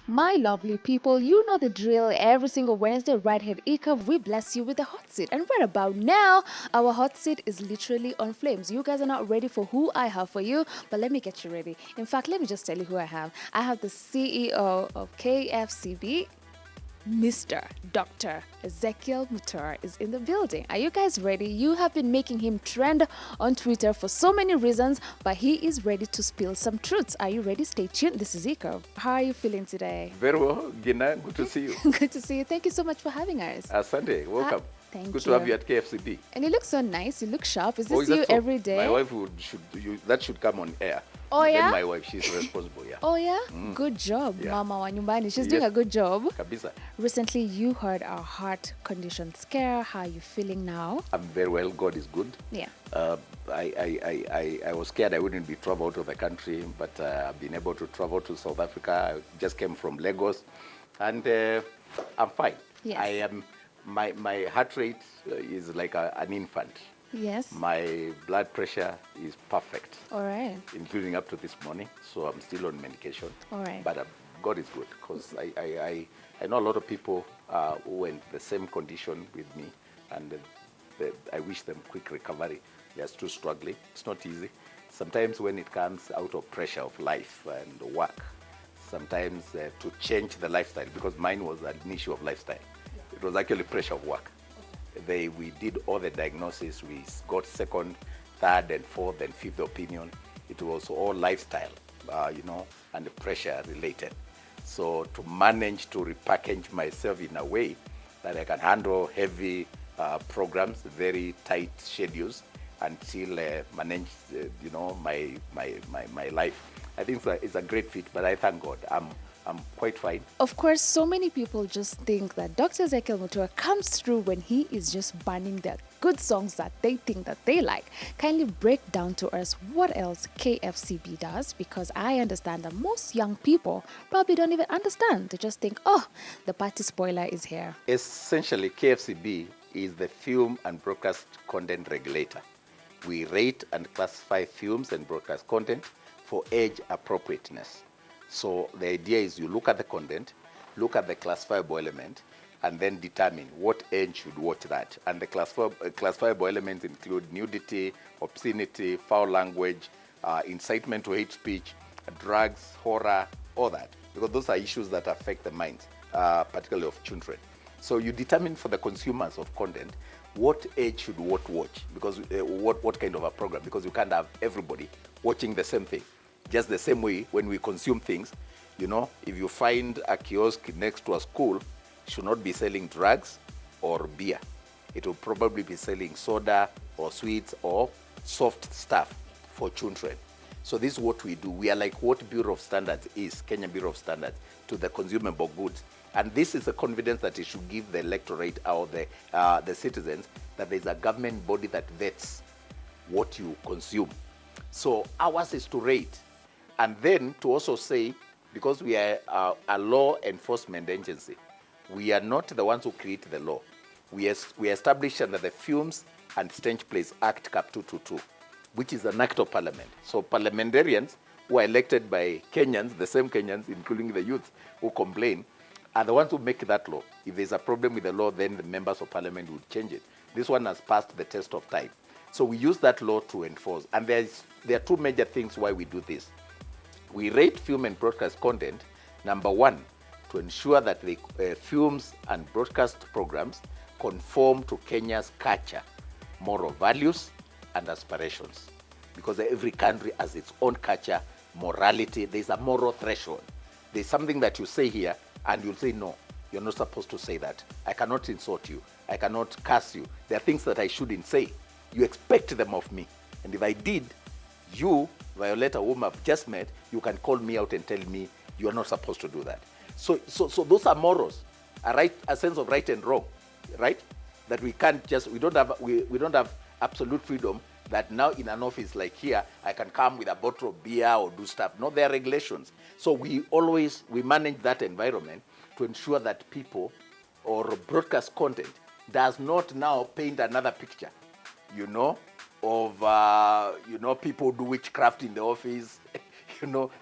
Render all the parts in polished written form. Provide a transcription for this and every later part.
My lovely people, you know the drill. Every single Wednesday, right here at Ecurve, we bless you with a hot seat. And right about now, our hot seat is literally on flames. You guys are not ready for who I have for you, but let me get you ready. In fact, let me just tell you who I have. I have the CEO of KFCB, Mr. Dr. Ezekiel Matara is in the building. Are you guys ready? You have been making him trend on Twitter for so many reasons, but he is ready to spill some truths. Are you ready? Stay tuned. This is Eko. How are you feeling today? Very well, Gina. Good to see you. Good to see you. Thank you so much for having us. Asante, welcome. Thank Good you. to have you at KFCB. And you look so nice. You look sharp. Is Oh, this is that you so? every day? My wife that should come on air. Oh, Then yeah? my wife, she's responsible, yeah. Oh, yeah? Good job, Yeah. Mama wa nyumbani. She's doing a good job. Kabisa. Recently, you heard our heart condition scare. How are you feeling now? I'm very well. God is good. Yeah. I was scared I wouldn't be travel out of the country, but I've been able to travel to South Africa. I just came from Lagos, and I'm fine. Yes. I am. My heart rate is like an infant. Yes. My blood pressure is perfect. All right. Including up to this morning, so I'm still on medication. All right. But God is good, because I know a lot of people who went the same condition with me, and I wish them quick recovery. They're still struggling. It's not easy. Sometimes when it comes out of pressure of life and work, sometimes to change the lifestyle, because mine was an issue of lifestyle. It was actually pressure of work. We did all the diagnosis. We got second, third, and fourth, and fifth opinion. It was all lifestyle, and the pressure related. So to manage to repackage myself in a way that I can handle heavy programs, very tight schedules, and still manage, my life. I think it's a great fit, but I thank God. I'm quite fine. Of course, so many people just think that Dr. Ezekiel Mutua comes through when he is just banning the good songs that they think that they like. Kindly break down to us what else KFCB does, because I understand that most young people probably don't even understand. They just think, oh, the party spoiler is here. Essentially, KFCB is the film and broadcast content regulator. We rate and classify films and broadcast content for age appropriateness. So the idea is you look at the content, look at the classifiable element, and then determine what age should watch that. And the classifiable elements include nudity, obscenity, foul language, incitement to hate speech, drugs, horror, all that. Because those are issues that affect the minds, particularly of children. So you determine for the consumers of content what age should what watch, because what kind of a program, because you can't have everybody watching the same thing. Just the same way when we consume things, if you find a kiosk next to a school, it should not be selling drugs or beer. It will probably be selling soda or sweets or soft stuff for children. So this is what we do. We are like what Bureau of Standards is, Kenya Bureau of Standards, to the consumable goods. And this is the confidence that it should give the electorate or the citizens that there's a government body that vets what you consume. So ours is to rate. And then to also say, because we are a law enforcement agency, we are not the ones who create the law. We established under the Films and Stage Plays Act Cap 222, which is an act of parliament. So parliamentarians who are elected by Kenyans, the same Kenyans, including the youth who complain, are the ones who make that law. If there's a problem with the law, then the members of parliament would change it. This one has passed the test of time. So we use that law to enforce. And there are two major things why we do this. We rate film and broadcast content, number one, to ensure that the films and broadcast programs conform to Kenya's culture, moral values, and aspirations. Because every country has its own culture, morality. There's a moral threshold. There's something that you say here, and you'll say, no, you're not supposed to say that. I cannot insult you. I cannot curse you. There are things that I shouldn't say. You expect them of me. And if I did, you, Violeta, whom I've just met, you can call me out and tell me you are not supposed to do that. So those are morals, a sense of right and wrong, right? That we don't have absolute freedom that now in an office like here, I can come with a bottle of beer or do stuff. No, there are regulations. So we manage that environment to ensure that people or broadcast content does not now paint another picture, of people do witchcraft in the office,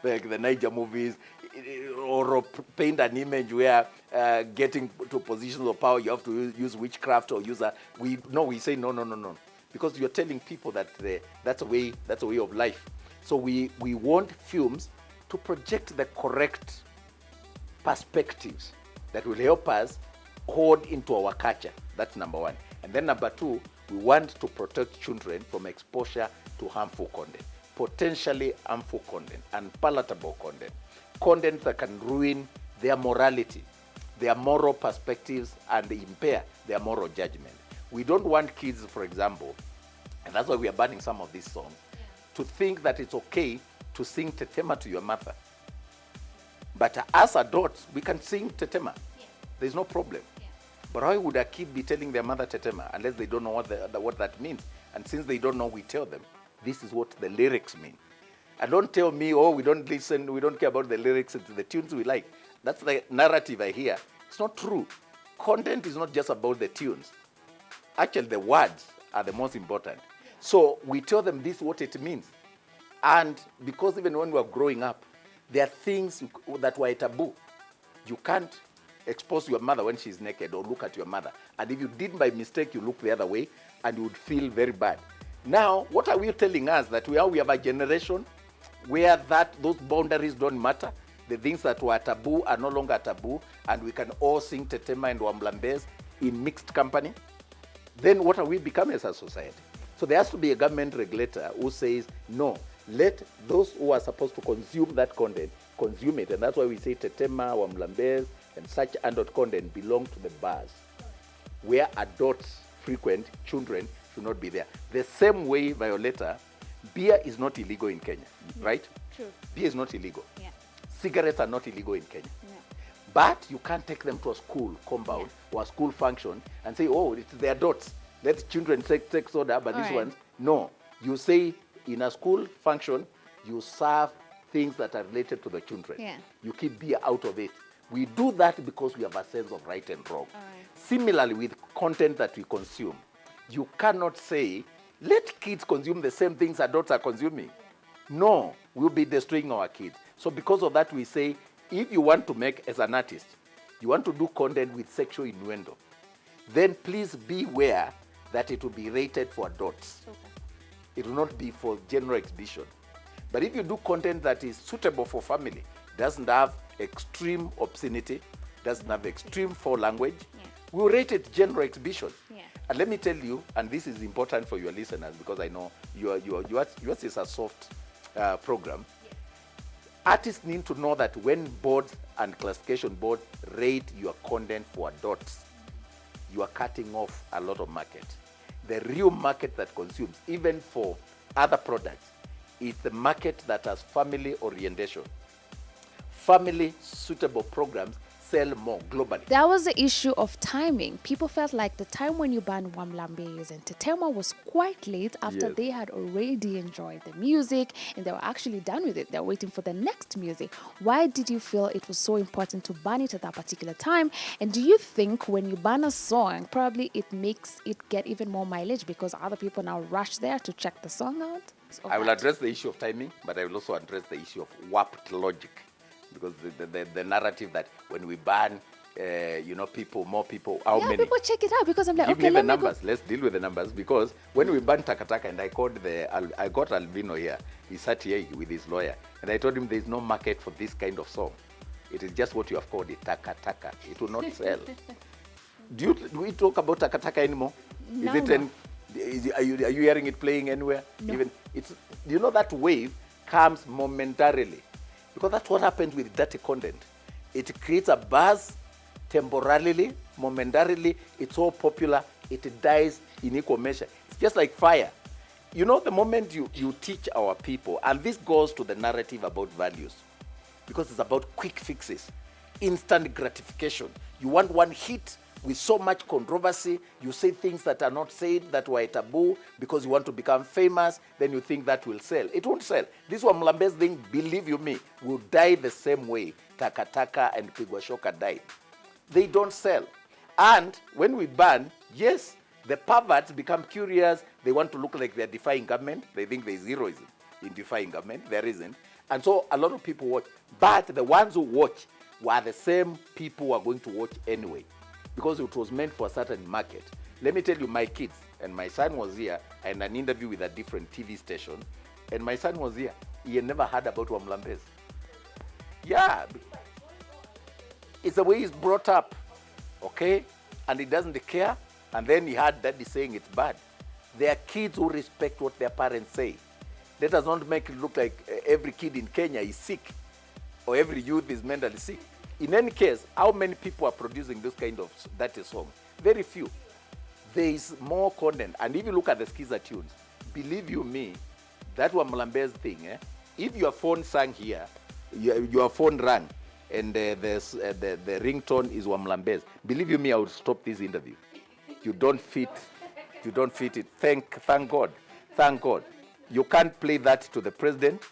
like the Niger movies. or paint an image where getting to positions of power you have to use witchcraft or use a. We say no, because you're telling people that that's a way of life. So we want films to project the correct perspectives that will help us hold into our culture. That's number one. And then number two, we want to protect children from exposure to harmful content, potentially harmful content, unpalatable content that can ruin their morality, their moral perspectives, and impair their moral judgment. We don't want kids, for example, and that's why we are banning some of these songs, to think that it's okay to sing tetema to your mother. But as adults, we can sing tetema. Yeah. There's no problem. Yeah. But why would a kid be telling their mother tetema unless they don't know what that means? And since they don't know, we tell them, this is what the lyrics mean. And don't tell me, oh, we don't listen, we don't care about the lyrics, it's the tunes we like. That's the narrative I hear. It's not true. Content is not just about the tunes. Actually, the words are the most important. So we tell them this, what it means. And because even when we were growing up, there are things that were taboo. You can't expose your mother when she's naked or look at your mother. And if you did by mistake, you look the other way and you would feel very bad. Now, what are we telling us? That we have a generation where those boundaries don't matter. The things that were taboo are no longer taboo, and we can all sing tetema and wamblambes in mixed company. Then what are we becoming as a society? So there has to be a government regulator who says, no, let those who are supposed to consume that content consume it. And that's why we say tetema, wamblambes, and such adult content belong to the bars. Where adults frequent, children should not be there. The same way, Violeta, beer is not illegal in Kenya, right? True. Beer is not illegal. Yeah. Cigarettes are not illegal in Kenya. Yeah. But you can't take them to a school compound or a school function and say, oh, it's the adults. Let children take soda, but these ones, no. You say in a school function, you serve things that are related to the children. Yeah. You keep beer out of it. We do that because we have a sense of right and wrong. Similarly, with content that we consume, you cannot say, let kids consume the same things adults are consuming. No, we'll be destroying our kids. So because of that, we say, if you want to make, as an artist, you want to do content with sexual innuendo, then please beware that it will be rated for adults. Okay. It will not be for general exhibition. But if you do content that is suitable for family, doesn't have extreme obscenity, doesn't have extreme foul language, we'll rate it general exhibition. Yeah. And let me tell you, and this is important for your listeners because I know yours is a soft program. Yeah. Artists need to know that when boards and classification boards rate your content for adults, you are cutting off a lot of market. The real market that consumes, even for other products, is the market that has family orientation. Family suitable programs sell more globally. That was the issue of timing. People felt like the time when you banned Wamlambes and Tetema was quite late after they had already enjoyed the music and they were actually done with it. They're waiting for the next music. Why did you feel it was so important to ban it at that particular time? And do you think when you ban a song, probably it makes it get even more mileage because other people now rush there to check the song out? I will address the issue of timing, but I will also address the issue of warped logic. Because the narrative that when we ban, more people, how many? People check it out because I'm like, Give me the numbers. Let's deal with the numbers because when we banned Takataka and I got Alvino here, he sat here with his lawyer and I told him there's no market for this kind of song. It is just what you have called it, Takataka. It will not sell. Do we talk about Takataka anymore? No, Are you hearing it playing anywhere? No. Even that wave comes momentarily. Because that's what happens with dirty content. It creates a buzz temporarily, momentarily. It's all popular. It dies in equal measure. It's just like fire. The moment you teach our people, and this goes to the narrative about values, because it's about quick fixes, instant gratification. You want one hit with so much controversy, you say things that are not said, that were taboo, because you want to become famous, then you think that will sell. It won't sell. This one Mlambes thing, believe you me, will die the same way Takataka and Pigwashoka died. They don't sell. And when we ban, yes, the perverts become curious. They want to look like they're defying government. They think there's heroism in defying government. There isn't. And so a lot of people watch. But the ones who watch were the same people who are going to watch anyway, because it was meant for a certain market. Let me tell you, my kids, and my son was here, and an interview with a different TV station, and my son was here. He had never heard about Wamlambes. Yeah. It's the way he's brought up, okay? And he doesn't care. And then he heard daddy saying it's bad. There are kids who respect what their parents say. Let us not make it look like every kid in Kenya is sick or every youth is mentally sick. In any case, how many people are producing this kind of dirty song? Very few. There is more content. And if you look at the Skiza tunes, believe you me, that Wamlambes thing, if your phone sang here, your phone rang, and the ringtone is Wamlambes, believe you me, I would stop this interview. You don't fit it. Thank God. Thank God. You can't play that to the president.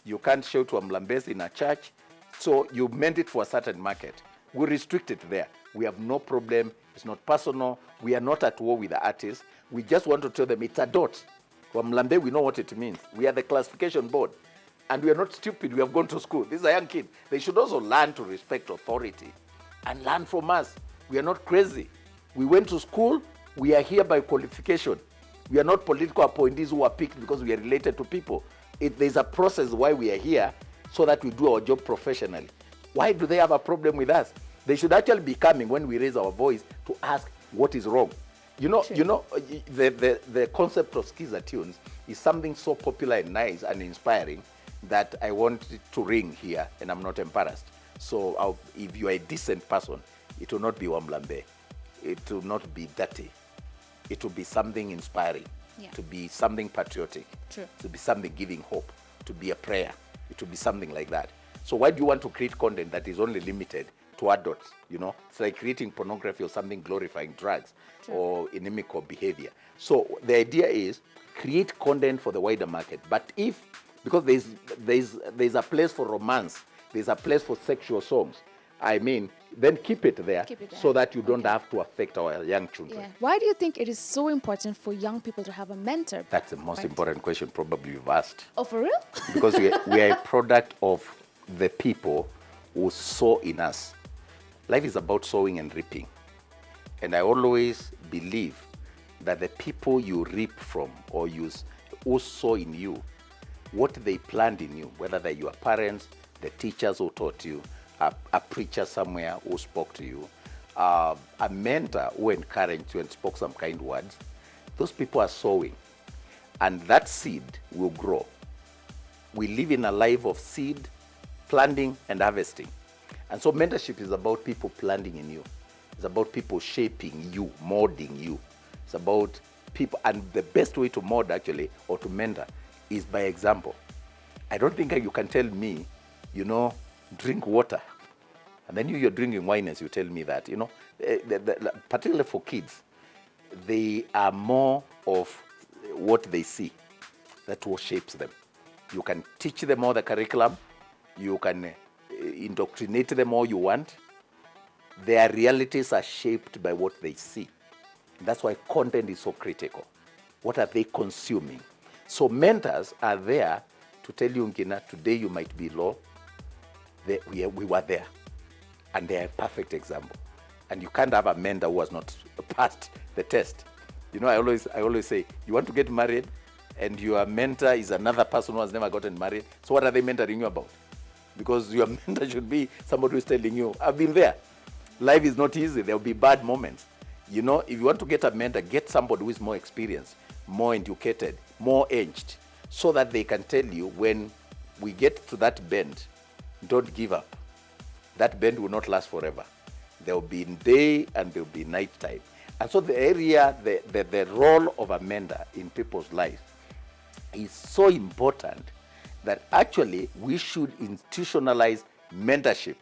You can't show to Wamlambes in a church. So you meant it for a certain market. We restrict it there. We have no problem. It's not personal. We are not at war with the artists. We just want to tell them it's a dot. Wamlambe, we know what it means. We are the classification board. And we are not stupid. We have gone to school. These are young kids. They should also learn to respect authority and learn from us. We are not crazy. We went to school. We are here by qualification. We are not political appointees who are picked because we are related to people. There's a process why we are here, so that we do our job professionally. Why do they have a problem with us? They should actually be coming when we raise our voice to ask what is wrong. The concept of Skiza tunes is something so popular and nice and inspiring that I want it to ring here, and I'm not embarrassed. So if you are a decent person, it will not be Wamlambe. It will not be dirty. It will be something inspiring, to be something patriotic, to be something giving hope, to be a prayer. It will be something like that. So why do you want to create content that is only limited to adults? It's like creating pornography or something glorifying drugs or inimical behavior. So the idea is create content for the wider market. But because there's a place for romance, there's a place for sexual songs, then keep it there, so that you don't have to affect our young children. Yeah. Why do you think it is so important for young people to have a mentor? That's the most important question probably you've asked. Oh, for real? Because we are a product of the people who sow in us. Life is about sowing and reaping. And I always believe that the people you reap from or who sow in you, what they planted in you, whether they're your parents, the teachers who taught you, a preacher somewhere who spoke to you, a mentor who encouraged you and spoke some kind words, those people are sowing. And that seed will grow. We live in a life of seed, planting, and harvesting. And so mentorship is about people planting in you. It's about people shaping you, molding you. It's about people, and the best way to mold actually, or to mentor, is by example. I don't think you can tell me, drink water, and then you're drinking wine as you tell me that. Particularly for kids, they are more of what they see. That's what shapes them. You can teach them all the curriculum. You can indoctrinate them all you want. Their realities are shaped by what they see. That's why content is so critical. What are they consuming? So mentors are there to tell you, Ngina, today you might be low. We were there. And they are a perfect example. And you can't have a mentor who has not passed the test. I always say, you want to get married, and your mentor is another person who has never gotten married. So what are they mentoring you about? Because your mentor should be somebody who is telling you, I've been there. Life is not easy. There will be bad moments. If you want to get a mentor, get somebody who is more experienced, more educated, more aged, so that they can tell you when we get to that bend, don't give up. That bend will not last forever. There will be day and there will be night time. And so the role of a mentor in people's lives is so important that actually we should institutionalize mentorship,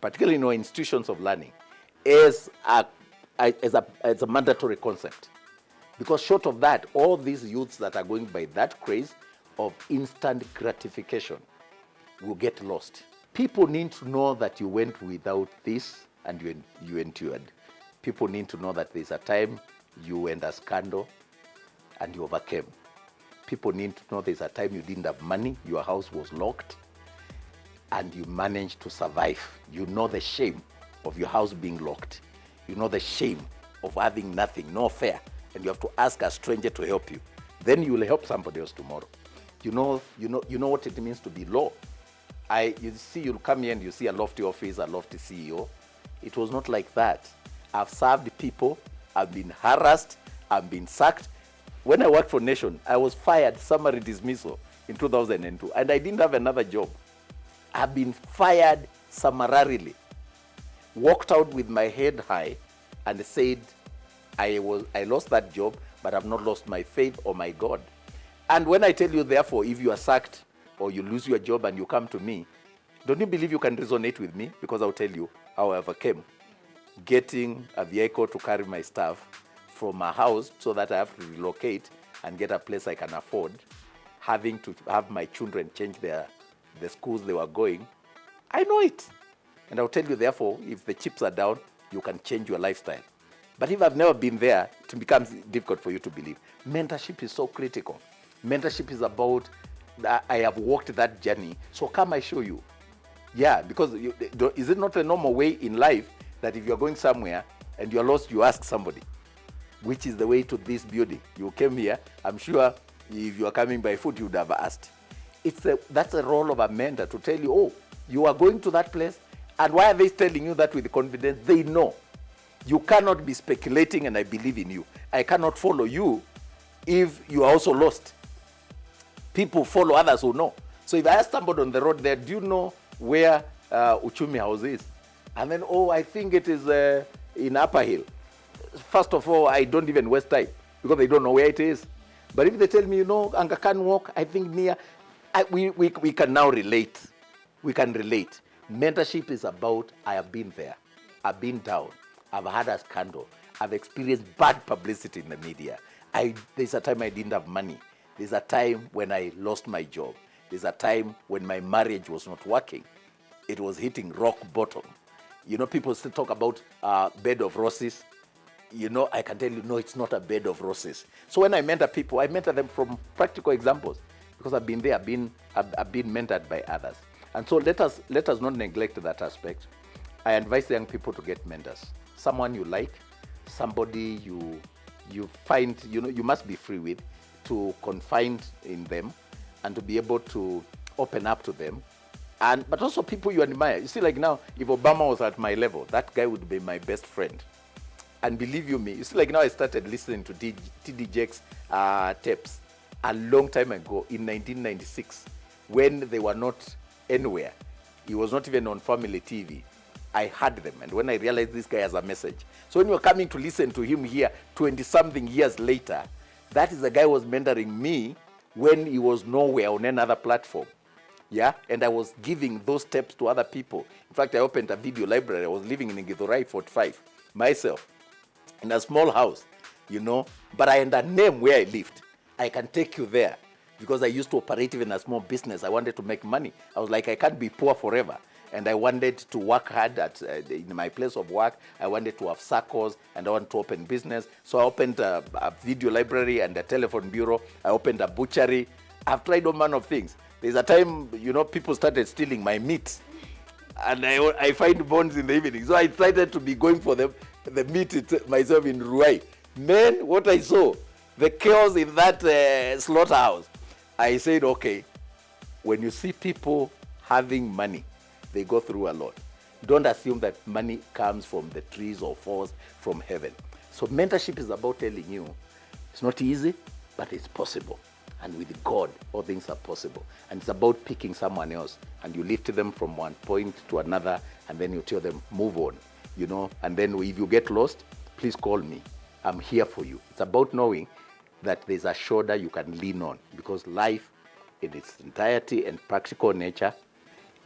particularly in our institutions of learning, as a mandatory concept. Because short of that, all these youths that are going by that craze of instant gratification will get lost. People need to know that you went without this and you endured. People need to know that there's a time you went a scandal and you overcame. People need to know there's a time you didn't have money, your house was locked, and you manage to survive. You know the shame of your house being locked. You know the shame of having nothing, no fare, and you have to ask a stranger to help you. Then you will help somebody else tomorrow. You know what it means to be low. You see, you'll come here and you see a lofty office, a lofty CEO. It was not like that. I've served people, I've been harassed, I've been sacked. When I worked for Nation, I was fired, summary dismissal in 2002, and I didn't have another job. I've been fired summarily, walked out with my head high, and said, I lost that job, but I've not lost my faith or my God. And when I tell you, therefore, if you are sacked or you lose your job and you come to me, don't you believe you can resonate with me? Because I'll tell you how I overcame getting a vehicle to carry my stuff from my house so that I have to relocate and get a place I can afford, having to have my children change the schools they were going. I know it. And I'll tell you, therefore, if the chips are down, you can change your lifestyle. But if I've never been there, it becomes difficult for you to believe. Mentorship is so critical. Mentorship is about, I have walked that journey, so come I show you. Yeah, because is it not a normal way in life that if you're going somewhere and you're lost, you ask somebody, which is the way to this building? You came here, I'm sure if you are coming by foot, you would have asked. That's a role of a mentor to tell you, oh, you are going to that place, and why are they telling you that with confidence? They know. You cannot be speculating, and I believe in you. I cannot follow you if you are also lost. People follow others who know. So if I ask somebody on the road there, do you know where Uchumi House is? And then, oh, I think it is in Upper Hill. First of all, I don't even waste time because they don't know where it is. But if they tell me, Anga can walk, I think near, we can now relate. We can relate. Mentorship is about, I have been there. I've been down. I've had a scandal. I've experienced bad publicity in the media. There's a time I didn't have money. There's a time when I lost my job. There's a time when my marriage was not working. It was hitting rock bottom. People still talk about bed of roses. I can tell you, no, it's not a bed of roses. So when I mentor people, I mentor them from practical examples because I've been there, I've been mentored by others. And so let us not neglect that aspect. I advise young people to get mentors. Someone you like, somebody you find, you must be free with, to confide in them and to be able to open up to them. But also people you admire. You see, like now, if Obama was at my level, that guy would be my best friend. And believe you me, you see, like now I started listening to T.D. Jakes' tapes a long time ago in 1996 when they were not anywhere. He was not even on family TV. I heard them, and when I realized this guy has a message. So when you're coming to listen to him here 20-something years later, that is the guy who was mentoring me when he was nowhere on any other platform. Yeah, and I was giving those steps to other people. In fact, I opened a video library. I was living in Githurai 45 myself in a small house, but I had a name where I lived. I can take you there because I used to operate even a small business. I wanted to make money. I was like, I can't be poor forever. And I wanted to work hard in my place of work. I wanted to have circles, and I wanted to open business. So I opened a video library and a telephone bureau. I opened a butchery. I've tried all manner of things. There's a time, people started stealing my meat. And I find bones in the evening. So I started to be going for the meat myself in Ruai. Man, what I saw, the chaos in that slaughterhouse. I said, okay, when you see people having money, they go through a lot. Don't assume that money comes from the trees or falls from heaven. So mentorship is about telling you it's not easy, but it's possible. And with God, all things are possible. And it's about picking someone else, and you lift them from one point to another, and then you tell them, move on, And then if you get lost, please call me. I'm here for you. It's about knowing that there's a shoulder you can lean on, because life in its entirety and practical nature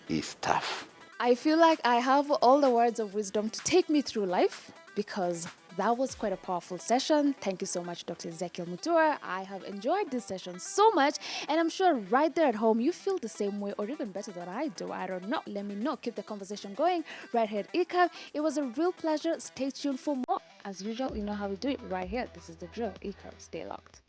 is tough. I feel like I have all the words of wisdom to take me through life, because that was quite a powerful session. Thank you so much, Dr. Ezekiel Mutua. I have enjoyed this session so much, and I'm sure right there at home you feel the same way or even better than I do. I don't know. Let me know. Keep the conversation going right here at Ecurve. It was a real pleasure. Stay tuned for more. As usual, you know how we do it right here. This is the drill. Ecurve. Stay locked.